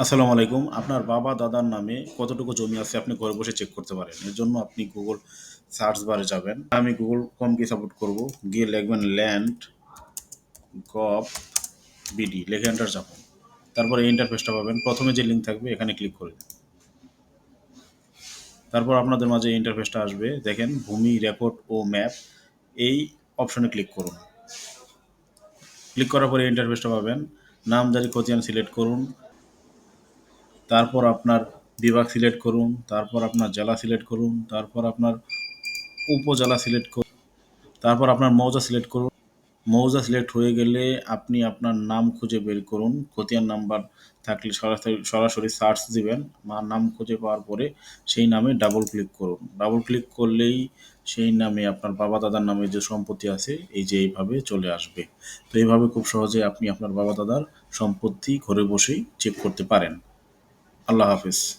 আসসালামু আলাইকুম। আপনার বাবা-দাদার নামে কতটুকু জমি আছে আপনি ঘরে বসে চেক করতে পারেন। এর জন্য আপনি Google সার্চ বারে যাবেন। আমি Google Chrome-কে সাপোর্ট করব। গিয়ে লিখবেন ল্যান্ড গভ বিডি লিখে এন্টার চাপুন। তারপরে এই ইন্টারফেসটা পাবেন। প্রথমে যে লিঙ্ক থাকবে এখানে ক্লিক করুন। তারপর আপনাদের মাঝে এই ইন্টারফেসটা আসবে। দেখেন ভূমি রেকর্ড ও ম্যাপ এই অপশনে ক্লিক করুন। ক্লিক করার পরে এই ইন্টারফেসটা পাবেন। নামজারি খতিয়ান সিলেক্ট করুন। তারপর আপনার বিভাগ সিলেক্ট করুন, তারপর আপনার জেলা সিলেক্ট করুন, তারপর আপনার উপজেলা সিলেক্ট করুন, তারপর আপনার মৌজা সিলেক্ট করুন। মৌজা সিলেক্ট হয়ে গেলে আপনি আপনার নাম খুঁজে বের করুন। খতিয়ান নাম্বার থাকলে সরাসরি সরাসরি সার্চ দিবেন। নাম খুঁজে পাওয়ার পরে সেই নামে ডাবল ক্লিক করুন। ডাবল ক্লিক করলেই সেই নামে আপনার বাবা-দাদার নামে যে সম্পত্তি আছে এই যে এইভাবে চলে আসবে। তো এইভাবে খুব সহজে আপনি আপনার বাবা-দাদার সম্পত্তি ঘরে বসেই চেক করতে পারেন। আল্লাহ হাফেজ।